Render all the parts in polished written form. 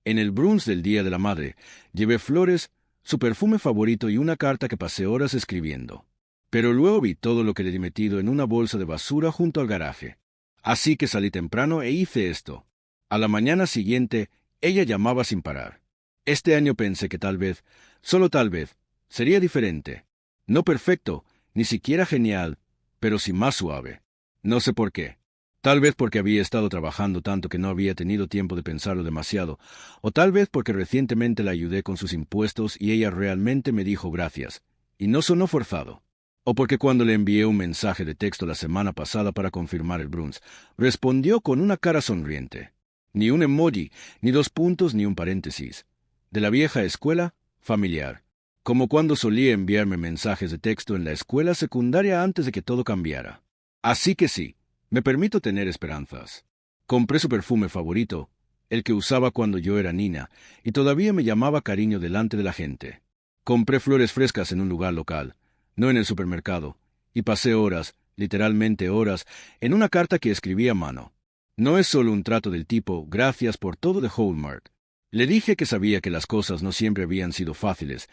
En el brunch del Día de la Madre, llevé flores, su perfume favorito y una carta que pasé horas escribiendo. Pero luego vi todo lo que le di metido en una bolsa de basura junto al garaje. Así que salí temprano e hice esto. A la mañana siguiente, ella llamaba sin parar. Este año pensé que tal vez, solo tal vez, sería diferente. No perfecto, ni siquiera genial, pero sí más suave. No sé por qué. Tal vez porque había estado trabajando tanto que no había tenido tiempo de pensarlo demasiado, o tal vez porque recientemente la ayudé con sus impuestos y ella realmente me dijo gracias, y no sonó forzado. O porque cuando le envié un mensaje de texto la semana pasada para confirmar el brunch, respondió con una cara sonriente. Ni un emoji, ni dos puntos, ni un paréntesis. De la vieja escuela, familiar. Como cuando solía enviarme mensajes de texto en la escuela secundaria antes de que todo cambiara. Así que sí, me permito tener esperanzas. Compré su perfume favorito, el que usaba cuando yo era niña, y todavía me llamaba cariño delante de la gente. Compré flores frescas en un lugar local, no en el supermercado, y pasé horas, literalmente horas, en una carta que escribí a mano. No es solo un trato del tipo, gracias por todo de Hallmark. Le dije que sabía que las cosas no siempre habían sido fáciles,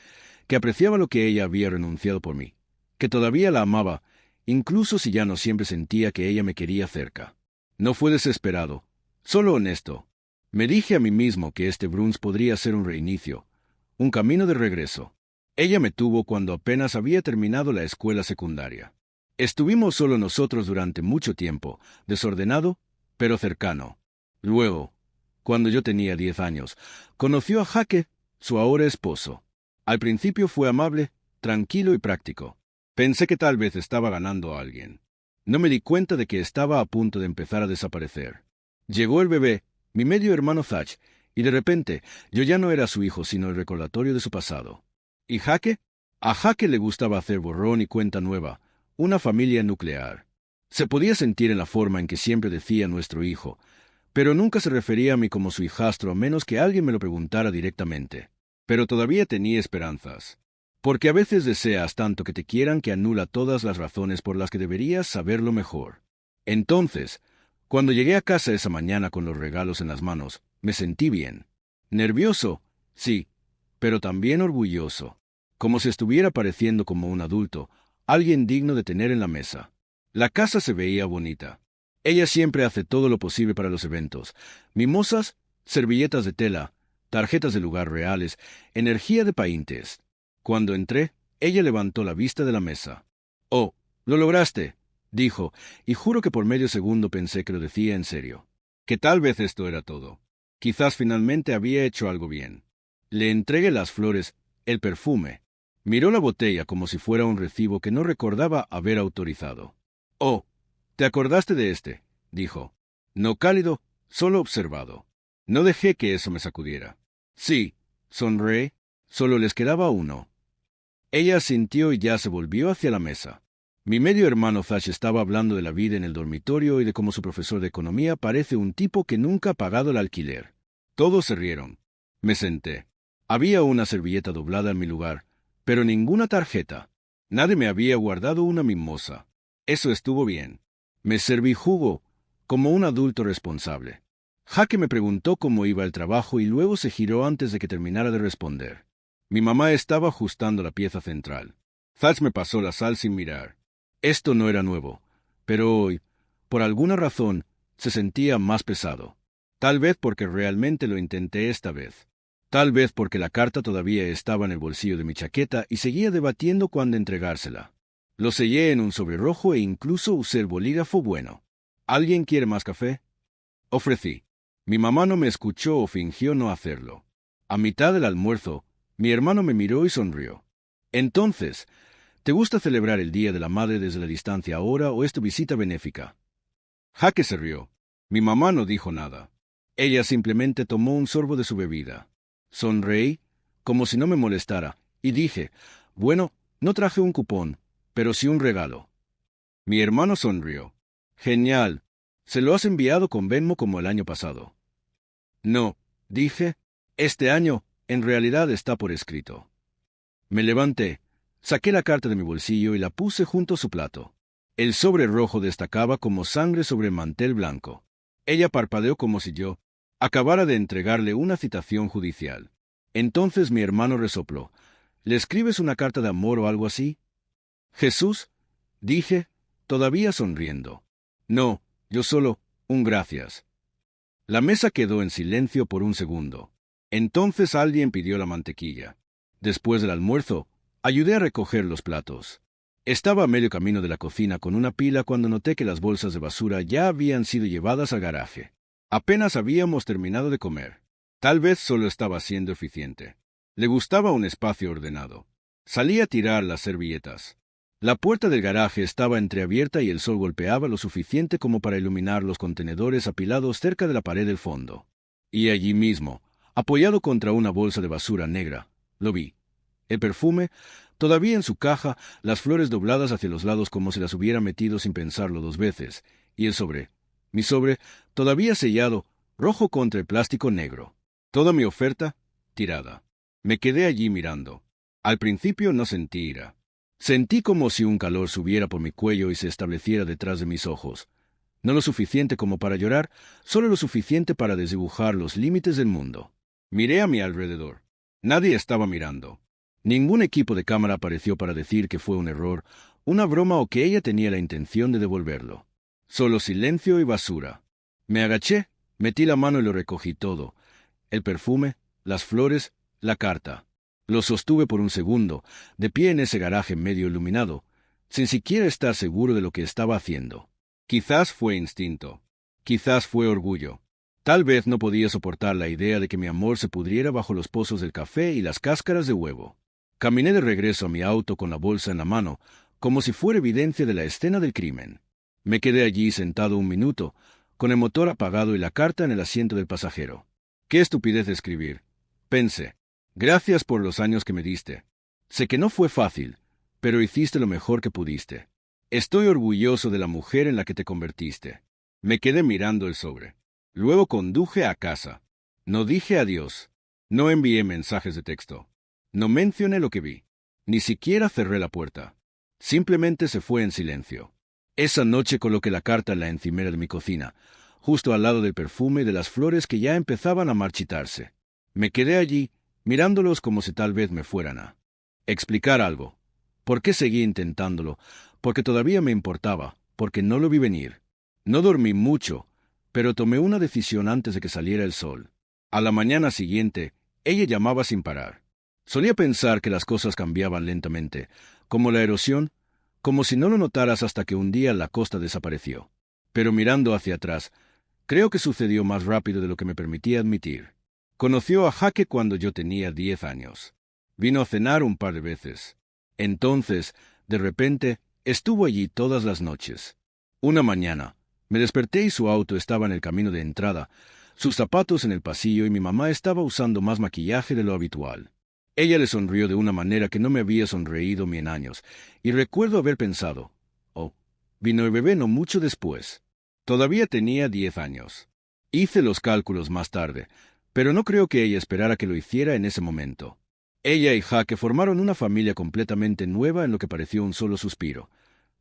que apreciaba lo que ella había renunciado por mí, que todavía la amaba, incluso si ya no siempre sentía que ella me quería cerca. No fue desesperado, solo honesto. Me dije a mí mismo que este brunch podría ser un reinicio, un camino de regreso. Ella me tuvo cuando apenas había terminado la escuela secundaria. Estuvimos solo nosotros durante mucho tiempo, desordenado, pero cercano. Luego, cuando yo tenía 10 años, conoció a Jaque, su ahora esposo. Al principio fue amable, tranquilo y práctico. Pensé que tal vez estaba ganando a alguien. No me di cuenta de que estaba a punto de empezar a desaparecer. Llegó el bebé, mi medio hermano Thatch, y de repente yo ya no era su hijo sino el recordatorio de su pasado. ¿Y Jaque? A Jaque le gustaba hacer borrón y cuenta nueva, una familia nuclear. Se podía sentir en la forma en que siempre decía nuestro hijo, pero nunca se refería a mí como su hijastro a menos que alguien me lo preguntara directamente. Pero todavía tenía esperanzas. Porque a veces deseas tanto que te quieran que anula todas las razones por las que deberías saberlo mejor. Entonces, cuando llegué a casa esa mañana con los regalos en las manos, me sentí bien. Nervioso, sí, pero también orgulloso. Como si estuviera pareciendo como un adulto, alguien digno de tener en la mesa. La casa se veía bonita. Ella siempre hace todo lo posible para los eventos. Mimosas, servilletas de tela, tarjetas de lugar reales, energía de paintes. Cuando entré, ella levantó la vista de la mesa. «Oh, lo lograste», dijo, y juro que por medio segundo pensé que lo decía en serio. Que tal vez esto era todo. Quizás finalmente había hecho algo bien. Le entregué las flores, el perfume. Miró la botella como si fuera un recibo que no recordaba haber autorizado. «Oh, ¿te acordaste de este?», dijo. No cálido, solo observado. No dejé que eso me sacudiera. «Sí», sonreí, solo les quedaba uno. Ella asintió y ya se volvió hacia la mesa. Mi medio hermano Thatch estaba hablando de la vida en el dormitorio y de cómo su profesor de economía parece un tipo que nunca ha pagado el alquiler. Todos se rieron. Me senté. Había una servilleta doblada en mi lugar, pero ninguna tarjeta. Nadie me había guardado una mimosa. Eso estuvo bien. Me serví jugo, como un adulto responsable. Jaque me preguntó cómo iba el trabajo y luego se giró antes de que terminara de responder. Mi mamá estaba ajustando la pieza central. Thatch me pasó la sal sin mirar. Esto no era nuevo, pero hoy, por alguna razón, se sentía más pesado. Tal vez porque realmente lo intenté esta vez. Tal vez porque la carta todavía estaba en el bolsillo de mi chaqueta y seguía debatiendo cuándo entregársela. Lo sellé en un sobre rojo e incluso usé el bolígrafo bueno. ¿Alguien quiere más café?, ofrecí. Mi mamá no me escuchó o fingió no hacerlo. A mitad del almuerzo, mi hermano me miró y sonrió. Entonces, ¿te gusta celebrar el Día de la Madre desde la distancia ahora o es tu visita benéfica? Jaque se rió. Mi mamá no dijo nada. Ella simplemente tomó un sorbo de su bebida. Sonreí, como si no me molestara, y dije, bueno, no traje un cupón, pero sí un regalo. Mi hermano sonrió. Genial. ¿Se lo has enviado con Venmo como el año pasado? No, dije. Este año, en realidad está por escrito. Me levanté, saqué la carta de mi bolsillo y la puse junto a su plato. El sobre rojo destacaba como sangre sobre el mantel blanco. Ella parpadeó como si yo, acabara de entregarle una citación judicial. Entonces mi hermano resopló. ¿Le escribes una carta de amor o algo así? Jesús, dije, todavía sonriendo. No, yo solo, un gracias. La mesa quedó en silencio por un segundo. Entonces alguien pidió la mantequilla. Después del almuerzo, ayudé a recoger los platos. Estaba a medio camino de la cocina con una pila cuando noté que las bolsas de basura ya habían sido llevadas al garaje. Apenas habíamos terminado de comer. Tal vez solo estaba siendo eficiente. Le gustaba un espacio ordenado. Salí a tirar las servilletas. La puerta del garaje estaba entreabierta y el sol golpeaba lo suficiente como para iluminar los contenedores apilados cerca de la pared del fondo. Y allí mismo, apoyado contra una bolsa de basura negra, lo vi. El perfume, todavía en su caja, las flores dobladas hacia los lados como si las hubiera metido sin pensarlo 2 veces, y el sobre, mi sobre, todavía sellado, rojo contra el plástico negro. Toda mi oferta, tirada. Me quedé allí mirando. Al principio no sentí ira. Sentí como si un calor subiera por mi cuello y se estableciera detrás de mis ojos. No lo suficiente como para llorar, solo lo suficiente para desdibujar los límites del mundo. Miré a mi alrededor. Nadie estaba mirando. Ningún equipo de cámara apareció para decir que fue un error, una broma o que ella tenía la intención de devolverlo. Solo silencio y basura. Me agaché, metí la mano y lo recogí todo. El perfume, las flores, la carta. Lo sostuve por un segundo, de pie en ese garaje medio iluminado, sin siquiera estar seguro de lo que estaba haciendo. Quizás fue instinto. Quizás fue orgullo. Tal vez no podía soportar la idea de que mi amor se pudriera bajo los pozos del café y las cáscaras de huevo. Caminé de regreso a mi auto con la bolsa en la mano, como si fuera evidencia de la escena del crimen. Me quedé allí sentado un minuto, con el motor apagado y la carta en el asiento del pasajero. ¡Qué estupidez de escribir! Pensé. Gracias por los años que me diste. Sé que no fue fácil, pero hiciste lo mejor que pudiste. Estoy orgulloso de la mujer en la que te convertiste. Me quedé mirando el sobre. Luego conduje a casa. No dije adiós. No envié mensajes de texto. No mencioné lo que vi. Ni siquiera cerré la puerta. Simplemente se fue en silencio. Esa noche coloqué la carta en la encimera de mi cocina, justo al lado del perfume y de las flores que ya empezaban a marchitarse. Me quedé allí, mirándolos como si tal vez me fueran a explicar algo. ¿Por qué seguí intentándolo? Porque todavía me importaba, porque no lo vi venir. No dormí mucho, pero tomé una decisión antes de que saliera el sol. A la mañana siguiente, ella llamaba sin parar. Solía pensar que las cosas cambiaban lentamente, como la erosión, como si no lo notaras hasta que un día la costa desapareció. Pero mirando hacia atrás, creo que sucedió más rápido de lo que me permitía admitir. Conoció a Jaque cuando yo tenía 10 años. Vino a cenar un par de veces. Entonces, de repente, estuvo allí todas las noches. Una mañana, me desperté y su auto estaba en el camino de entrada, sus zapatos en el pasillo y mi mamá estaba usando más maquillaje de lo habitual. Ella le sonrió de una manera que no me había sonreído en años, y recuerdo haber pensado, oh, vino el bebé no mucho después. Todavía tenía 10 años. Hice los cálculos más tarde, pero no creo que ella esperara que lo hiciera en ese momento. Ella y Jaque formaron una familia completamente nueva en lo que pareció un solo suspiro.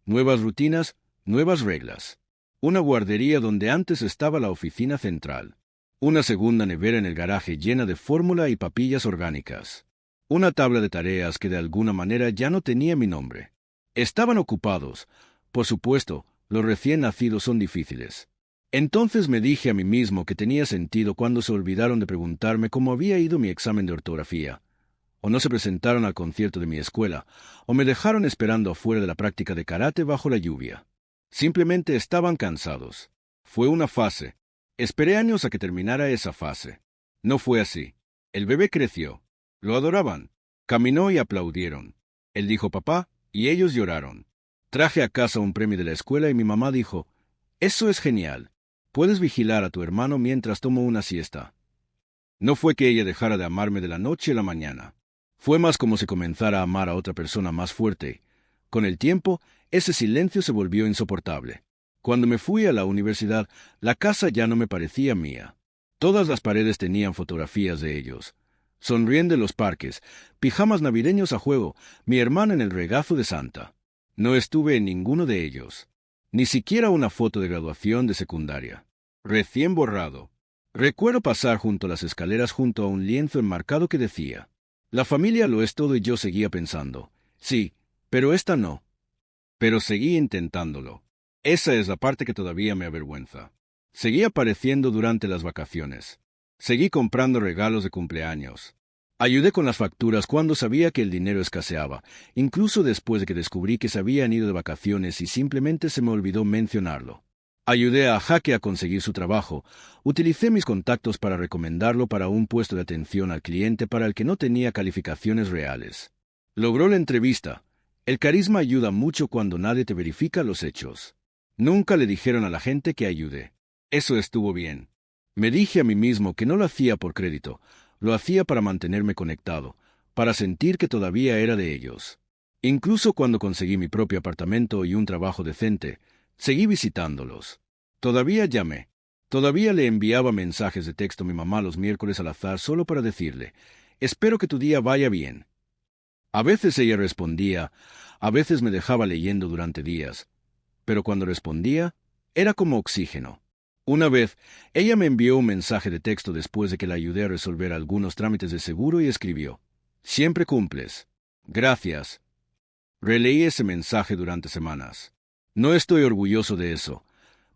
Nuevas rutinas, nuevas reglas. Una guardería donde antes estaba la oficina central. Una segunda nevera en el garaje llena de fórmula y papillas orgánicas. Una tabla de tareas que de alguna manera ya no tenía mi nombre. Estaban ocupados. Por supuesto, los recién nacidos son difíciles. Entonces me dije a mí mismo que tenía sentido cuando se olvidaron de preguntarme cómo había ido mi examen de ortografía, o no se presentaron al concierto de mi escuela, o me dejaron esperando afuera de la práctica de karate bajo la lluvia. Simplemente estaban cansados. Fue una fase. Esperé años a que terminara esa fase. No fue así. El bebé creció. Lo adoraban. Caminó y aplaudieron. Él dijo papá, y ellos lloraron. Traje a casa un premio de la escuela y mi mamá dijo, «Eso es genial. Puedes vigilar a tu hermano mientras tomo una siesta». No fue que ella dejara de amarme de la noche a la mañana. Fue más como si comenzara a amar a otra persona más fuerte. Con el tiempo, ese silencio se volvió insoportable. Cuando me fui a la universidad, la casa ya no me parecía mía. Todas las paredes tenían fotografías de ellos. Sonriendo en los parques, pijamas navideños a juego, mi hermana en el regazo de Santa. No estuve en ninguno de ellos. Ni siquiera una foto de graduación de secundaria. Recién borrado. Recuerdo pasar junto a las escaleras junto a un lienzo enmarcado que decía: «La familia lo es todo», y yo seguía pensando: «Sí, pero esta no». Pero seguí intentándolo. Esa es la parte que todavía me avergüenza. Seguí apareciendo durante las vacaciones. Seguí comprando regalos de cumpleaños. Ayudé con las facturas cuando sabía que el dinero escaseaba, incluso después de que descubrí que se habían ido de vacaciones y simplemente se me olvidó mencionarlo. Ayudé a Jaque a conseguir su trabajo. Utilicé mis contactos para recomendarlo para un puesto de atención al cliente para el que no tenía calificaciones reales. Logró la entrevista. El carisma ayuda mucho cuando nadie te verifica los hechos. Nunca le dijeron a la gente que ayudé. Eso estuvo bien. Me dije a mí mismo que no lo hacía por crédito, lo hacía para mantenerme conectado, para sentir que todavía era de ellos. Incluso cuando conseguí mi propio apartamento y un trabajo decente, seguí visitándolos. Todavía llamé. Todavía le enviaba mensajes de texto a mi mamá los miércoles al azar solo para decirle: «Espero que tu día vaya bien». A veces ella respondía, a veces me dejaba leyendo durante días, pero cuando respondía, era como oxígeno. Una vez, ella me envió un mensaje de texto después de que la ayudé a resolver algunos trámites de seguro y escribió: «Siempre cumples. Gracias». Releí ese mensaje durante semanas. No estoy orgulloso de eso,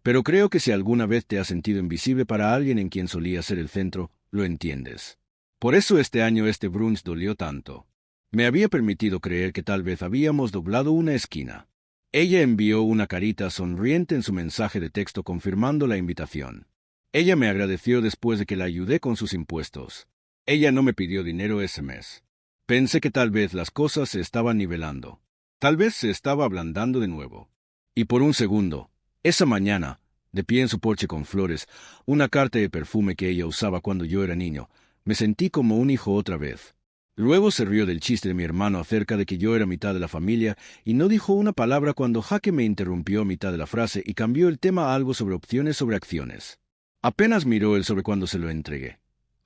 pero creo que si alguna vez te has sentido invisible para alguien en quien solía ser el centro, lo entiendes. Por eso este año este brunch dolió tanto. Me había permitido creer que tal vez habíamos doblado una esquina. Ella envió una carita sonriente en su mensaje de texto confirmando la invitación. Ella me agradeció después de que la ayudé con sus impuestos. Ella no me pidió dinero ese mes. Pensé que tal vez las cosas se estaban nivelando. Tal vez se estaba ablandando de nuevo. Y por un segundo, esa mañana, de pie en su porche con flores, una carta de perfume que ella usaba cuando yo era niño, me sentí como un hijo otra vez. Luego se rió del chiste de mi hermano acerca de que yo era mitad de la familia y no dijo una palabra cuando Jaque me interrumpió a mitad de la frase y cambió el tema a algo sobre opciones sobre acciones. Apenas miró el sobre cuando se lo entregué.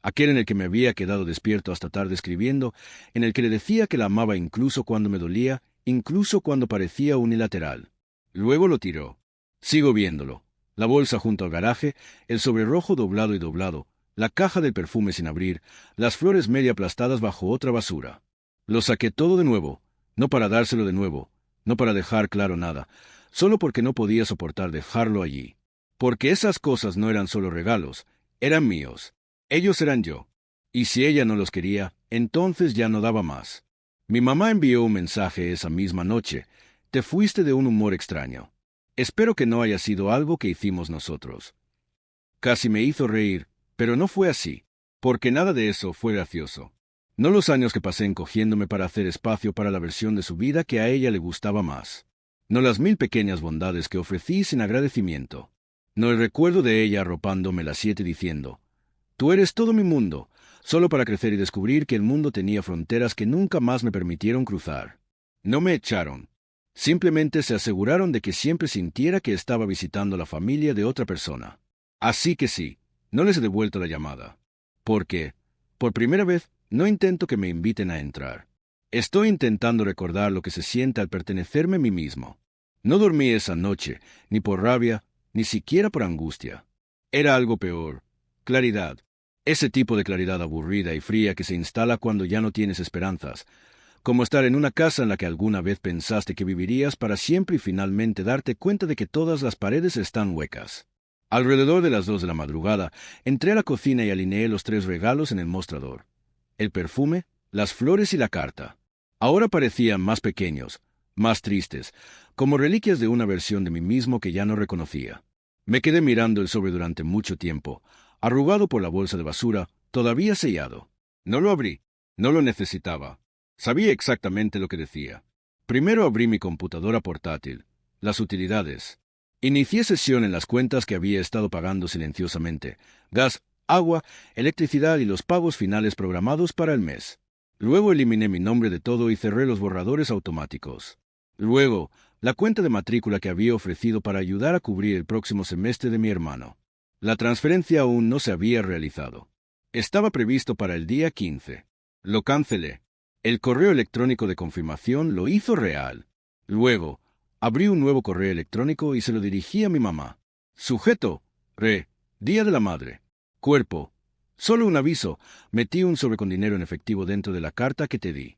Aquel en el que me había quedado despierto hasta tarde escribiendo, en el que le decía que la amaba incluso cuando me dolía, incluso cuando parecía unilateral. Luego lo tiró. Sigo viéndolo. La bolsa junto al garaje, el sobre rojo doblado y doblado, la caja del perfume sin abrir, las flores medio aplastadas bajo otra basura. Lo saqué todo de nuevo, no para dárselo de nuevo, no para dejar claro nada, solo porque no podía soportar dejarlo allí. Porque esas cosas no eran solo regalos, eran míos. Ellos eran yo. Y si ella no los quería, entonces ya no daba más. Mi mamá envió un mensaje esa misma noche: «Te fuiste de un humor extraño. Espero que no haya sido algo que hicimos nosotros». Casi me hizo reír, pero no fue así, porque nada de eso fue gracioso. No los años que pasé encogiéndome para hacer espacio para la versión de su vida que a ella le gustaba más. No las 1000 pequeñas bondades que ofrecí sin agradecimiento. No el recuerdo de ella arropándome las 7 diciendo: «Tú eres todo mi mundo», solo para crecer y descubrir que el mundo tenía fronteras que nunca más me permitieron cruzar. No me echaron. Simplemente se aseguraron de que siempre sintiera que estaba visitando la familia de otra persona. Así que sí, no les he devuelto la llamada. Porque, por primera vez, no intento que me inviten a entrar. Estoy intentando recordar lo que se siente al pertenecerme a mí mismo. No dormí esa noche, ni por rabia, ni siquiera por angustia. Era algo peor. Claridad. Ese tipo de claridad aburrida y fría que se instala cuando ya no tienes esperanzas. Como estar en una casa en la que alguna vez pensaste que vivirías para siempre y finalmente darte cuenta de que todas las paredes están huecas. Alrededor de las 2 de la madrugada, entré a la cocina y alineé los 3 regalos en el mostrador: el perfume, las flores y la carta. Ahora parecían más pequeños, más tristes, como reliquias de una versión de mí mismo que ya no reconocía. Me quedé mirando el sobre durante mucho tiempo, arrugado por la bolsa de basura, todavía sellado. No lo abrí. No lo necesitaba. Sabía exactamente lo que decía. Primero abrí mi computadora portátil, las utilidades. Inicié sesión en las cuentas que había estado pagando silenciosamente: gas, agua, electricidad y los pagos finales programados para el mes. Luego eliminé mi nombre de todo y cerré los borradores automáticos. Luego, la cuenta de matrícula que había ofrecido para ayudar a cubrir el próximo semestre de mi hermano. La transferencia aún no se había realizado. Estaba previsto para el día 15. Lo cancelé. El correo electrónico de confirmación lo hizo real. Luego, abrí un nuevo correo electrónico y se lo dirigí a mi mamá. Sujeto: Día de la Madre. Cuerpo. Solo un aviso. Metí un sobre con dinero en efectivo dentro de la carta que te di.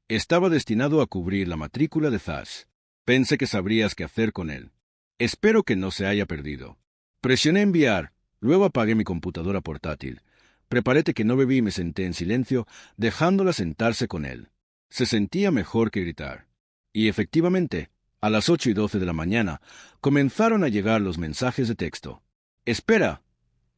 Estaba destinado a cubrir la matrícula de Thas. Pensé que sabrías qué hacer con él. Espero que no se haya perdido. Presioné enviar. Luego apagué mi computadora portátil. Preparé té que no bebí y me senté en silencio, dejándola sentarse con él. Se sentía mejor que gritar. Y efectivamente, a las 8:12 de la mañana, comenzaron a llegar los mensajes de texto. Espera.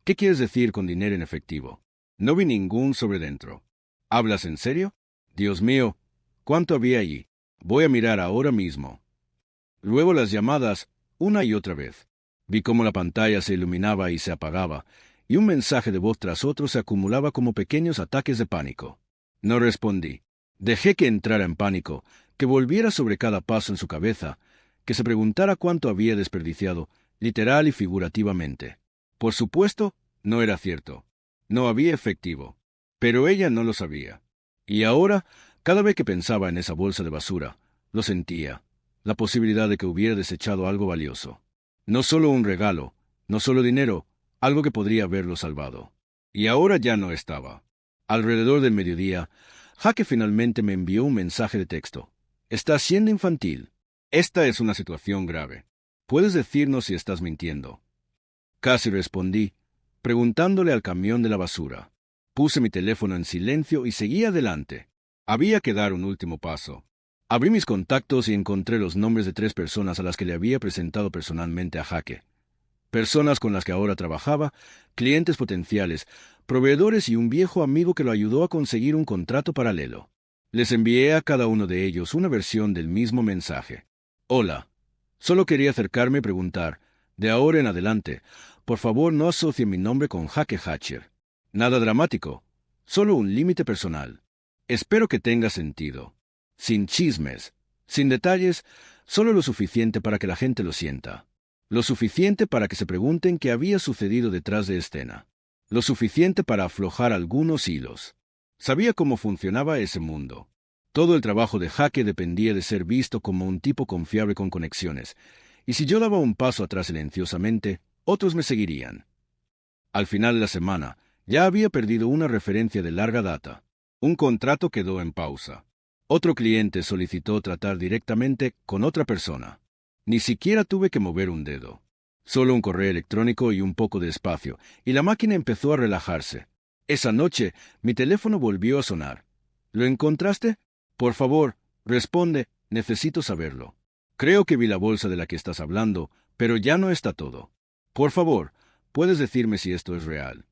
¿Qué quieres decir con dinero en efectivo? No vi ningún sobre dentro. ¿Hablas en serio? Dios mío, ¿cuánto había allí? Voy a mirar ahora mismo. Luego las llamadas, una y otra vez. Vi cómo la pantalla se iluminaba y se apagaba, y un mensaje de voz tras otro se acumulaba como pequeños ataques de pánico. No respondí. Dejé que entrara en pánico, que volviera sobre cada paso en su cabeza, que se preguntara cuánto había desperdiciado, literal y figurativamente. Por supuesto, no era cierto. No había efectivo. Pero ella no lo sabía. Y ahora, cada vez que pensaba en esa bolsa de basura, lo sentía, la posibilidad de que hubiera desechado algo valioso. No solo un regalo, no solo dinero, algo que podría haberlo salvado. Y ahora ya no estaba. Alrededor del mediodía, Jaque finalmente me envió un mensaje de texto. Estás siendo infantil. Esta es una situación grave. ¿Puedes decirnos si estás mintiendo? Casi respondí, preguntándole al camión de la basura. Puse mi teléfono en silencio y seguí adelante. Había que dar un último paso. Abrí mis contactos y encontré los nombres de 3 personas a las que le había presentado personalmente a Jaque. Personas con las que ahora trabajaba, clientes potenciales, proveedores y un viejo amigo que lo ayudó a conseguir un contrato paralelo. Les envié a cada uno de ellos una versión del mismo mensaje. Hola. Solo quería acercarme y preguntar, de ahora en adelante, por favor no asocie mi nombre con Jaque Hatcher. Nada dramático, solo un límite personal. Espero que tenga sentido. Sin chismes, sin detalles, solo lo suficiente para que la gente lo sienta. Lo suficiente para que se pregunten qué había sucedido detrás de escena. Lo suficiente para aflojar algunos hilos. Sabía cómo funcionaba ese mundo. Todo el trabajo de Jaque dependía de ser visto como un tipo confiable con conexiones, y si yo daba un paso atrás silenciosamente, otros me seguirían. Al final de la semana, ya había perdido una referencia de larga data. Un contrato quedó en pausa. Otro cliente solicitó tratar directamente con otra persona. Ni siquiera tuve que mover un dedo. Solo un correo electrónico y un poco de espacio, y la máquina empezó a relajarse. Esa noche, mi teléfono volvió a sonar. ¿Lo encontraste? Por favor, responde, necesito saberlo. Creo que vi la bolsa de la que estás hablando, pero ya no está todo. Por favor, ¿puedes decirme si esto es real?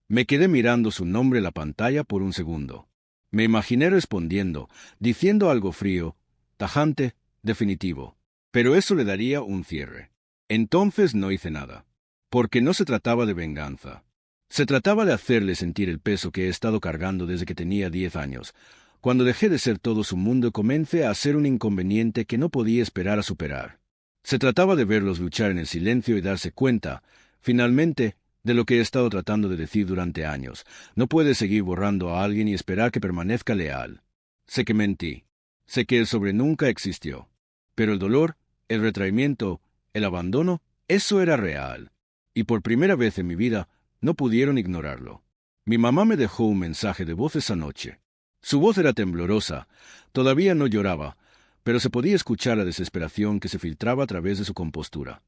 Me quedé mirando su nombre en la pantalla por un segundo. Me imaginé respondiendo, diciendo algo frío, tajante, definitivo. Pero eso le daría un cierre. Entonces no hice nada. Porque no se trataba de venganza. Se trataba de hacerle sentir el peso que he estado cargando desde que tenía 10 años, cuando dejé de ser todo su mundo y comencé a ser un inconveniente que no podía esperar a superar. Se trataba de verlos luchar en el silencio y darse cuenta, finalmente, de lo que he estado tratando de decir durante años. No puedes seguir borrando a alguien y esperar que permanezca leal. Sé que mentí. Sé que el sobre nunca existió. Pero el dolor, el retraimiento, el abandono, eso era real. Y por primera vez en mi vida, no pudieron ignorarlo. Mi mamá me dejó un mensaje de voz esa noche. Su voz era temblorosa, todavía no lloraba, pero se podía escuchar la desesperación que se filtraba a través de su compostura.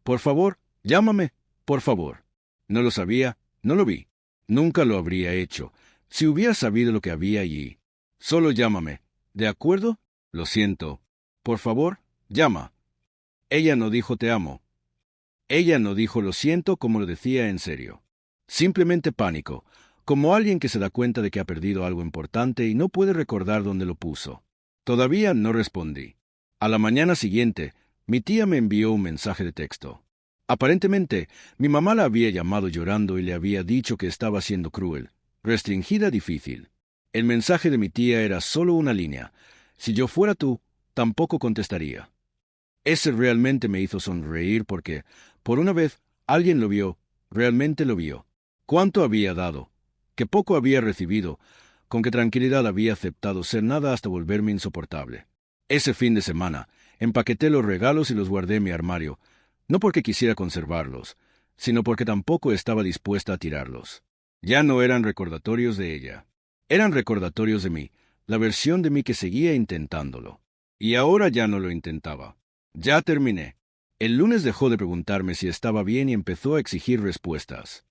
Por favor, llámame, por favor. No lo sabía, no lo vi. Nunca lo habría hecho, si hubiera sabido lo que había allí. Solo llámame. ¿De acuerdo? Lo siento. Por favor, llama. Ella no dijo te amo. Ella no dijo lo siento como lo decía en serio. Simplemente pánico, como alguien que se da cuenta de que ha perdido algo importante y no puede recordar dónde lo puso. Todavía no respondí. A la mañana siguiente, mi tía me envió un mensaje de texto. Aparentemente, mi mamá la había llamado llorando y le había dicho que estaba siendo cruel, restringida, difícil. El mensaje de mi tía era solo una línea. Si yo fuera tú, tampoco contestaría. Ese realmente me hizo sonreír porque, por una vez, alguien lo vio, realmente lo vio. ¿Cuánto había dado? ¿Qué poco había recibido? ¿Con qué tranquilidad había aceptado ser nada hasta volverme insoportable? Ese fin de semana, empaqueté los regalos y los guardé en mi armario, no porque quisiera conservarlos, sino porque tampoco estaba dispuesta a tirarlos. Ya no eran recordatorios de ella. Eran recordatorios de mí, la versión de mí que seguía intentándolo. Y ahora ya no lo intentaba. Ya terminé. El lunes dejó de preguntarme si estaba bien y empezó a exigir respuestas.